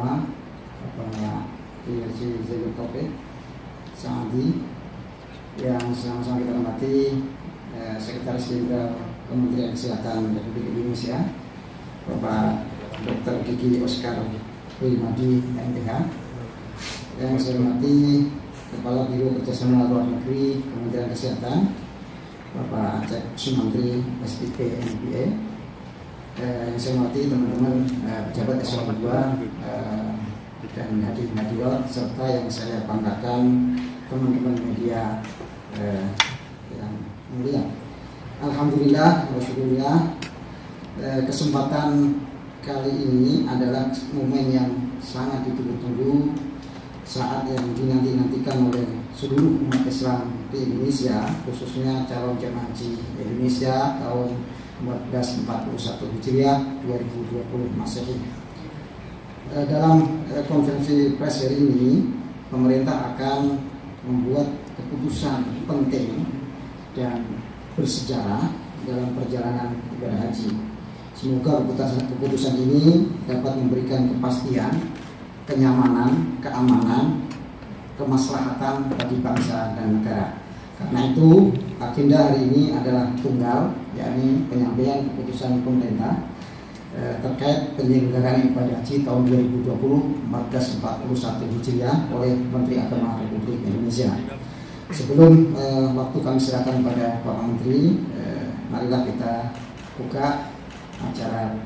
Agama Bapak Kiai Zainul Taufik Saadi, yang sama-sama kita hormati Sekretaris Jenderal Kementerian Kesehatan Republik Indonesia Bapak Dr. Gigi Oscar Wilmadi MPH, yang saya hormati Kepala Biro Kerjasama Luar Negeri Kementerian Kesehatan Bapak Acep Sumantri SPP MBA, yang saya hormati teman-teman pejabat eselon 2 dan hadirin serta yang saya banggakan teman-teman media yang mulia. Alhamdulillah, Rasulullah, kesempatan kali ini adalah momen yang sangat ditunggu-tunggu, saat yang dinanti-nantikan oleh seluruh umat Islam di Indonesia, khususnya calon jemaah haji Indonesia tahun 1441 Hijriah 2020 Masehi. Dalam konferensi pers hari ini, pemerintah akan membuat keputusan penting dan bersejarah dalam perjalanan ibadah haji. Semoga keputusan ini dapat memberikan kepastian, kenyamanan, keamanan, kemaslahatan bagi bangsa dan negara. Karena itu, agenda hari ini adalah tunggal, yakni penyampaian keputusan pemerintah terkait penyelenggaraan ibadah haji tahun 2020 1441 Hijriah oleh Menteri Agama Republik Indonesia. Sebelum waktu kami serahkan kepada Pak Menteri, marilah kita buka acara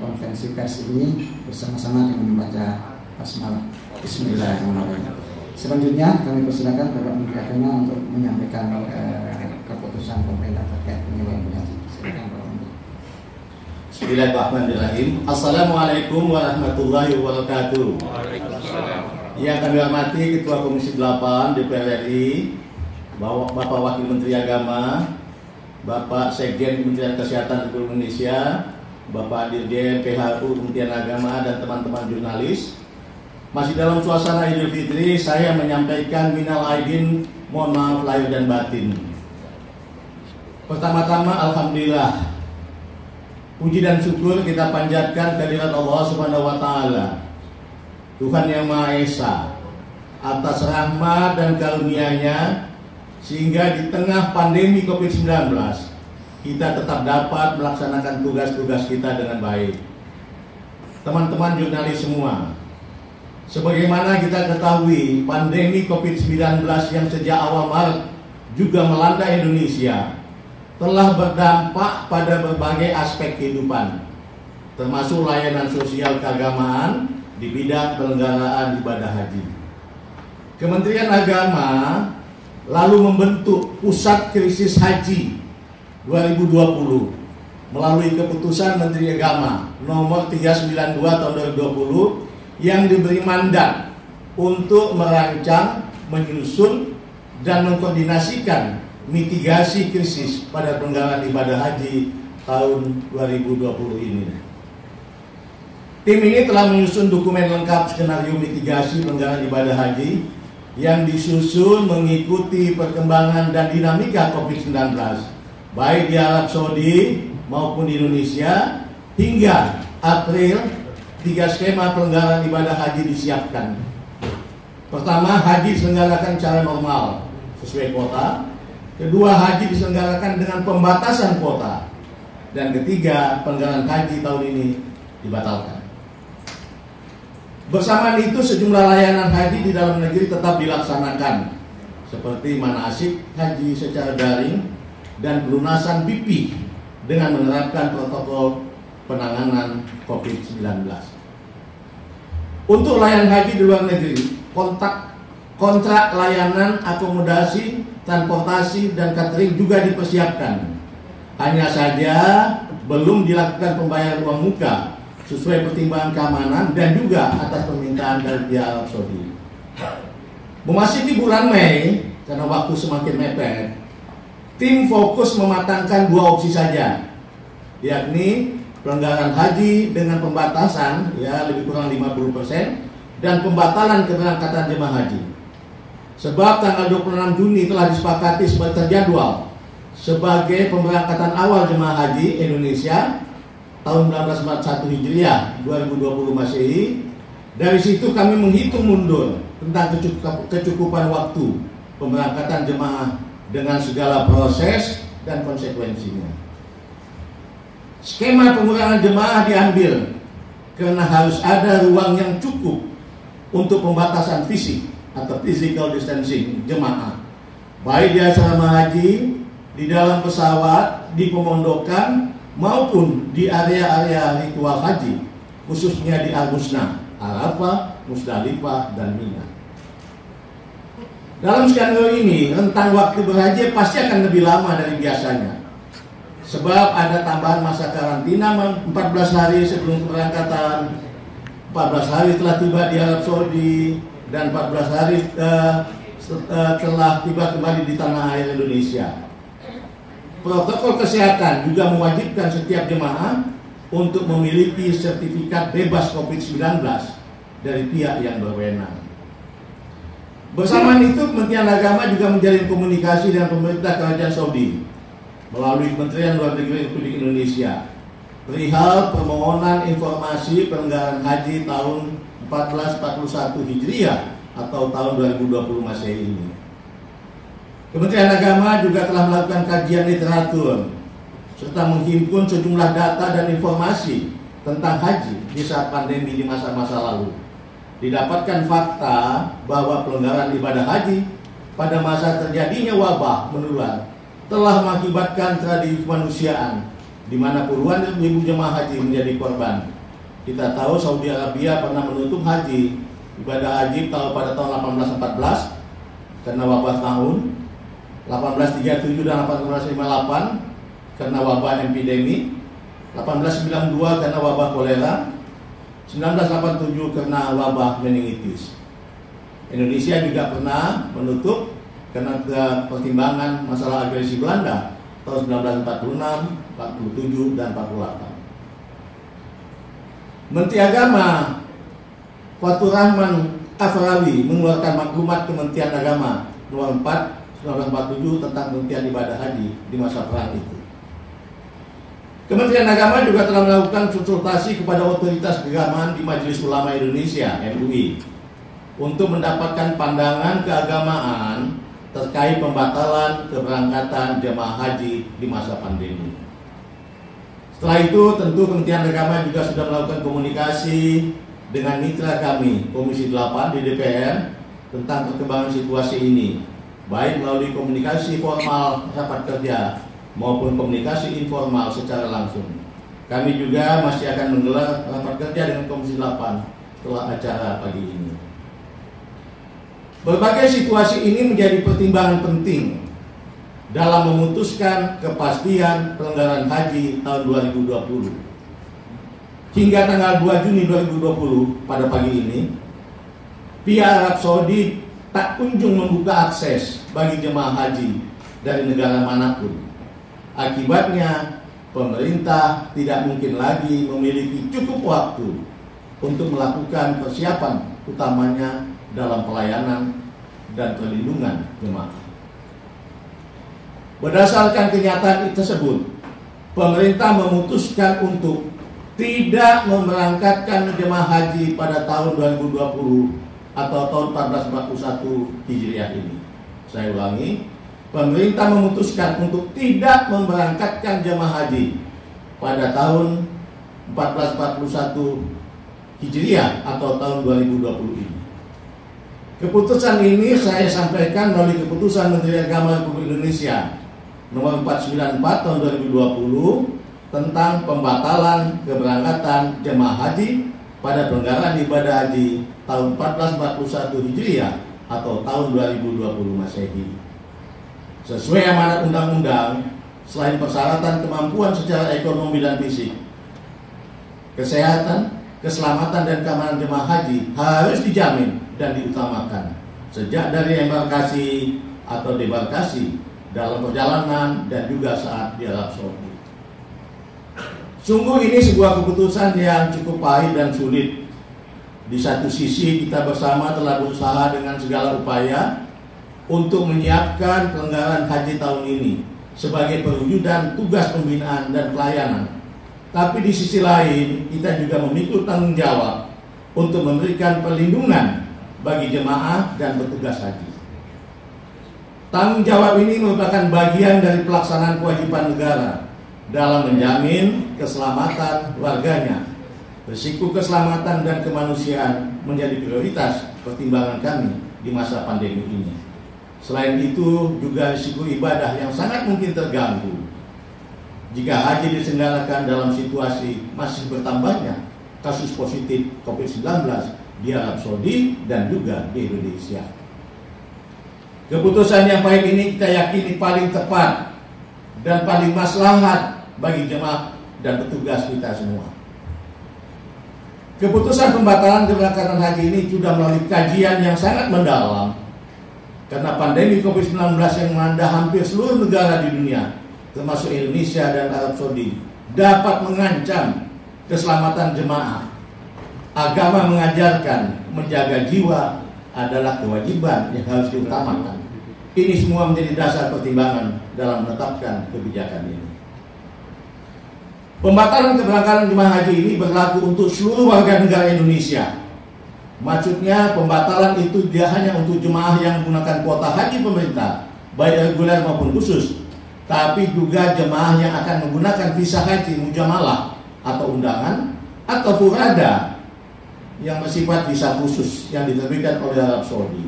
konferensi pers ini bersama-sama dengan membaca basmalah. Bismillahirrahmanirrahim. Selanjutnya kami persilakan Bapak Menteri Agama untuk menyampaikan keputusan pemerintah terkait penyelenggaraan haji. Silakan Bapak Menteri. Bismillahirrahmanirrahim. Assalamualaikum warahmatullahi wabarakatuh. Yang kami hormati Ketua Komisi 8 DPR RI, Bapak Wakil Menteri Agama, Bapak Sekjen Kementerian Kesehatan Republik Indonesia, Bapak Dirjen PHU Kementerian Agama, dan teman-teman jurnalis. Masih dalam suasana Idul Fitri, saya menyampaikan minal aidin, mohon maaf lahir dan batin. Pertama-tama, alhamdulillah, puji dan syukur kita panjatkan kehadirat Allah Subhanahu wa Ta'ala, Tuhan yang Maha Esa, atas rahmat dan karunia-Nya, sehingga di tengah pandemi COVID-19 kita tetap dapat melaksanakan tugas-tugas kita dengan baik. Teman-teman jurnalis semua, sebagaimana kita ketahui, pandemi COVID-19 yang sejak awal Maret juga melanda Indonesia telah berdampak pada berbagai aspek kehidupan, termasuk layanan sosial keagamaan di bidang penyelenggaraan ibadah haji. Kementerian Agama lalu membentuk Pusat Krisis Haji 2020 melalui keputusan Menteri Agama nomor 392 tahun 2020 yang diberi mandat untuk merancang, menyusun, dan mengkoordinasikan mitigasi krisis pada penyelenggaraan ibadah haji tahun 2020 ini. Tim ini telah menyusun dokumen lengkap skenario mitigasi penyelenggaraan ibadah haji yang disusun mengikuti perkembangan dan dinamika COVID-19 baik di Arab Saudi maupun di Indonesia. Hingga April, 3 skema penyelenggaraan ibadah haji disiapkan. Pertama, haji diselenggarakan secara normal sesuai kuota. Kedua, haji diselenggarakan dengan pembatasan kuota. Dan ketiga, penyelenggaraan haji tahun ini dibatalkan. Bersamaan itu, sejumlah layanan haji di dalam negeri tetap dilaksanakan, seperti manasik haji secara daring dan pelunasan BP dengan menerapkan protokol penanganan COVID-19. Untuk layanan haji di luar negeri, kontrak layanan akomodasi, transportasi, dan catering juga dipersiapkan. Hanya saja belum dilakukan pembayaran uang muka sesuai pertimbangan keamanan dan juga atas permintaan dari pihak Arab Saudi. Memasuki bulan Mei, karena waktu semakin mepet, tim fokus mematangkan 2 opsi saja, yakni pelanggaran haji dengan pembatasan lebih kurang 50% dan pembatalan keberangkatan jemaah haji. Sebab tanggal 26 Juni telah disepakati sebagai terjadwal sebagai pemberangkatan awal jemaah haji Indonesia tahun 1441 Hijriah 2020 Masehi Dari situ kami menghitung mundur tentang kecukupan waktu pemberangkatan jemaah dengan segala proses dan konsekuensinya. Skema pengurangan jemaah diambil karena harus ada ruang yang cukup untuk pembatasan fisik atau physical distancing jemaah, baik di asrama haji, di dalam pesawat, di pemondokan, maupun di area-area ritual haji, khususnya di Al-Musna, Arafah, Musdalifah, dan Mina. Dalam skenario ini, rentang waktu berhaji pasti akan lebih lama dari biasanya, sebab ada tambahan masa karantina 14 hari sebelum keberangkatan, 14 hari setelah tiba di Arab Saudi, dan 14 hari setelah tiba kembali di tanah air Indonesia. Protokol kesehatan juga mewajibkan setiap jemaah untuk memiliki sertifikat bebas COVID-19 dari pihak yang berwenang. Bersamaan itu, Kementerian Agama juga menjalin komunikasi dengan pemerintah Kerajaan Saudi melalui Kementerian Luar Negeri Republik Indonesia perihal permohonan informasi penyelenggaraan haji tahun 1441 Hijriah atau tahun 2020 Masehi ini. Kementerian Agama juga telah melakukan kajian literatur serta menghimpun sejumlah data dan informasi tentang haji di saat pandemi di masa-masa lalu. Didapatkan fakta bahwa pelanggaran ibadah haji pada masa terjadinya wabah menular telah mengakibatkan tragedi kemanusiaan di mana puluhan ribu jemaah haji menjadi korban. Kita tahu Saudi Arabia pernah menutup haji ibadah haji pada tahun 1814 karena wabah tahun, 1837 dan 1858 karena wabah epidemi, 1892 karena wabah kolera, 1987 karena wabah meningitis. Indonesia juga pernah menutup karena pertimbangan masalah agresi Belanda tahun 1946, 47 dan 48. Menteri Agama Fatur Rahman Afrawi mengeluarkan maklumat Kementerian Agama nomor 4 1947 tentang penghentian ibadah haji di masa perang itu. Kementerian Agama juga telah melakukan konsultasi kepada otoritas keagamaan di Majelis Ulama Indonesia (MUI) untuk mendapatkan pandangan keagamaan terkait pembatalan keberangkatan jemaah haji di masa pandemi. Setelah itu, tentu Kementerian Agama juga sudah melakukan komunikasi dengan mitra kami Komisi 8 di DPR tentang perkembangan situasi ini, baik melalui komunikasi formal rapat kerja maupun komunikasi informal secara langsung. Kami juga masih akan menggelar rapat kerja dengan Komisi 8 setelah acara pagi ini. Berbagai situasi ini menjadi pertimbangan penting dalam memutuskan kepastian pelanggaran haji tahun 2020. Hingga tanggal 2 Juni 2020 pada pagi ini, pihak Arab Saudi tak kunjung membuka akses bagi jemaah haji dari negara manapun. Akibatnya, pemerintah tidak mungkin lagi memiliki cukup waktu untuk melakukan persiapan, utamanya dalam pelayanan dan perlindungan jemaah. Berdasarkan kenyataan tersebut, pemerintah memutuskan untuk tidak memberangkatkan jemaah haji pada tahun 2020 atau tahun 1441 Hijriah ini. Saya ulangi, pemerintah memutuskan untuk tidak memberangkatkan jemaah haji pada tahun 1441 Hijriah atau tahun 2020 ini. Keputusan ini saya sampaikan melalui keputusan Menteri Agama Republik Indonesia nomor 494 tahun 2020 tentang pembatalan keberangkatan jemaah haji pada penyelenggaraan ibadah haji tahun 1441 Hijriah atau tahun 2020 Masehi. Sesuai amanat undang-undang, selain persyaratan kemampuan secara ekonomi dan fisik, kesehatan, keselamatan dan keamanan jemaah haji harus dijamin dan diutamakan sejak dari embarkasi atau debarkasi, dalam perjalanan, dan juga saat di Arab Saudi. Sungguh ini sebuah keputusan yang cukup pahit dan sulit. Di satu sisi kita bersama telah berusaha dengan segala upaya untuk menyiapkan pelanggaran haji tahun ini sebagai perwujudan tugas pembinaan dan pelayanan. Tapi di sisi lain kita juga memikul tanggung jawab untuk memberikan perlindungan bagi jemaah dan petugas haji. Tanggung jawab ini merupakan bagian dari pelaksanaan kewajiban negara dalam menjamin keselamatan warganya. Risiko keselamatan dan kemanusiaan menjadi prioritas pertimbangan kami di masa pandemi ini. Selain itu, juga risiko ibadah yang sangat mungkin terganggu jika haji diselenggarakan dalam situasi masih bertambahnya kasus positif COVID-19 di Arab Saudi dan juga di Indonesia. Keputusan yang baik ini kita yakini paling tepat dan paling maslahat bagi jemaah dan petugas kita semua. Keputusan pembatalan keberangkatan haji ini sudah melalui kajian yang sangat mendalam karena pandemi COVID-19 yang melanda hampir seluruh negara di dunia, termasuk Indonesia dan Arab Saudi, dapat mengancam keselamatan jemaah. Agama mengajarkan menjaga jiwa adalah kewajiban yang harus diutamakan. Ini semua menjadi dasar pertimbangan dalam menetapkan kebijakan ini. Pembatalan keberangkatan jemaah haji ini berlaku untuk seluruh warga negara Indonesia. Maksudnya pembatalan itu tidak hanya untuk jemaah yang menggunakan kuota haji pemerintah, baik reguler maupun khusus, tapi juga jemaah yang akan menggunakan visa haji mujamalah atau undangan atau furada yang bersifat visa khusus yang diterbitkan oleh Arab Saudi.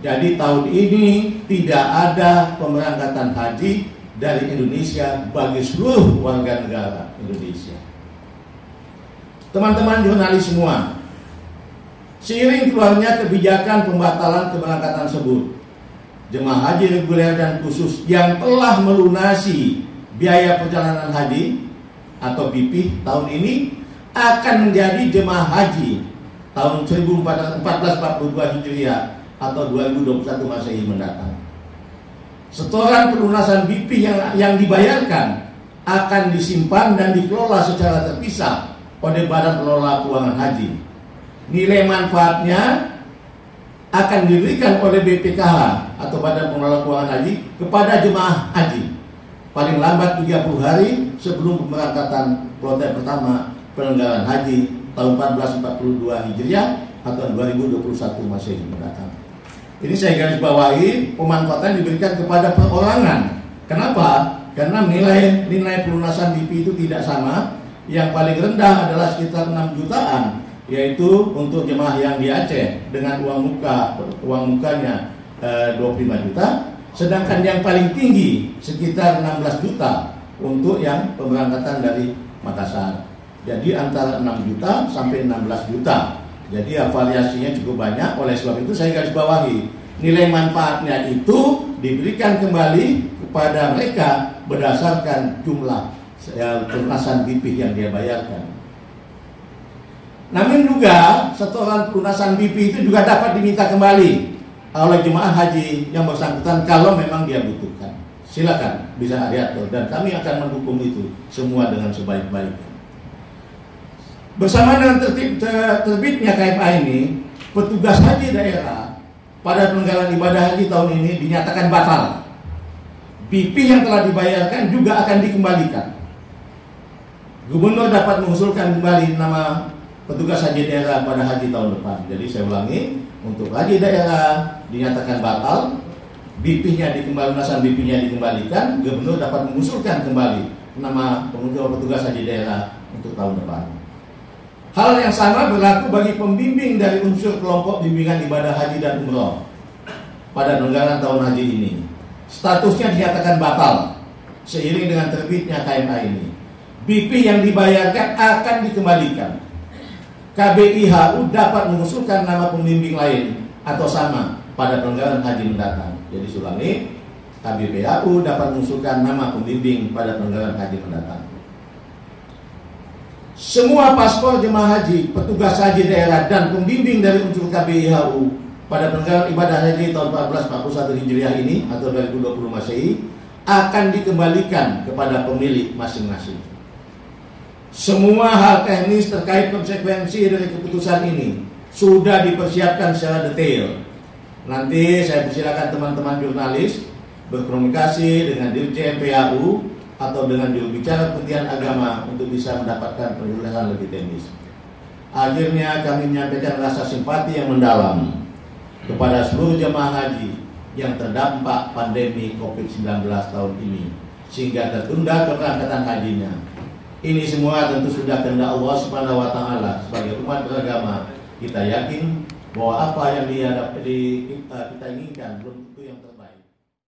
Jadi tahun ini tidak ada pemberangkatan haji dari Indonesia bagi seluruh warga negara Indonesia. Teman-teman jurnalis semua, seiring keluarnya kebijakan pembatalan keberangkatan tersebut, jemaah haji reguler dan khusus yang telah melunasi biaya perjalanan haji atau BP tahun ini akan menjadi jemaah haji tahun 1442 Hijriah atau 2021 Masehi mendatang. Setoran pelunasan BP yang dibayarkan akan disimpan dan dikelola secara terpisah oleh Badan Pengelola Keuangan Haji. Nilai manfaatnya akan diberikan oleh BPKH atau Badan Pengelola Keuangan Haji kepada jemaah haji paling lambat 30 hari sebelum pemberangkatan kloter pertama penyelenggaraan haji tahun 1442 Hijriah atau 2021 Masehi mendatang. Ini saya garis bawahi, pemanfaatan diberikan kepada perorangan. Kenapa? Karena nilai pelunasan BP itu tidak sama. Yang paling rendah adalah sekitar 6 jutaan, yaitu untuk jemaah yang di Aceh dengan uang mukanya 25 juta. Sedangkan yang paling tinggi sekitar 16 juta untuk yang pemberangkatan dari Makassar. Jadi antara 6 juta sampai 16 juta. Jadi variasinya cukup banyak. Oleh sebab itu saya garis bawahi, nilai manfaatnya itu diberikan kembali kepada mereka berdasarkan jumlah pelunasan BP yang dia bayarkan. Namun juga setoran pelunasan BP itu juga dapat diminta kembali oleh jemaah haji yang bersangkutan kalau memang dia butuhkan. Silakan bisa diatur dan kami akan mendukung itu semua dengan sebaik-baiknya. Bersama dengan terbitnya KFA ini, petugas haji daerah pada penyelenggaraan ibadah haji tahun ini dinyatakan batal. BP yang telah dibayarkan juga akan dikembalikan. Gubernur dapat mengusulkan kembali nama petugas haji daerah pada haji tahun depan. Jadi saya ulangi, untuk haji daerah dinyatakan batal, BP-nya dikembalikan, gubernur dapat mengusulkan kembali nama petugas haji daerah untuk tahun depan. Hal yang sama berlaku bagi pembimbing dari unsur kelompok bimbingan ibadah haji dan umroh pada penyelenggaraan tahun haji ini. Statusnya dinyatakan batal seiring dengan terbitnya KMA ini. BP yang dibayarkan akan dikembalikan. KBIHU dapat mengusulkan nama pembimbing lain atau sama pada penyelenggaraan haji mendatang. Jadi ulangi, KBIHU dapat mengusulkan nama pembimbing pada penyelenggaraan haji mendatang. Semua paspor jemaah haji, petugas haji daerah dan pembimbing dari unsur KBIHU pada penyelenggaraan ibadah haji tahun 1441 Hijriah ini atau 2020 Masehi akan dikembalikan kepada pemilik masing-masing. Semua hal teknis terkait konsekuensi dari keputusan ini sudah dipersiapkan secara detail. Nanti saya persilakan teman-teman jurnalis berkomunikasi dengan Dirjen PAU atau dengan juru bicara Kementerian Agama untuk bisa mendapatkan penjelasan lebih teknis. Akhirnya kami menyampaikan rasa simpati yang mendalam kepada seluruh jemaah haji yang terdampak pandemi COVID-19 tahun ini, sehingga tertunda keberangkatan hajinya. Ini semua tentu sudah kehendak Allah Subhanahu wa taala. Sebagai umat beragama, kita yakin bahwa apa yang kita inginkan belum tentu yang terbaik.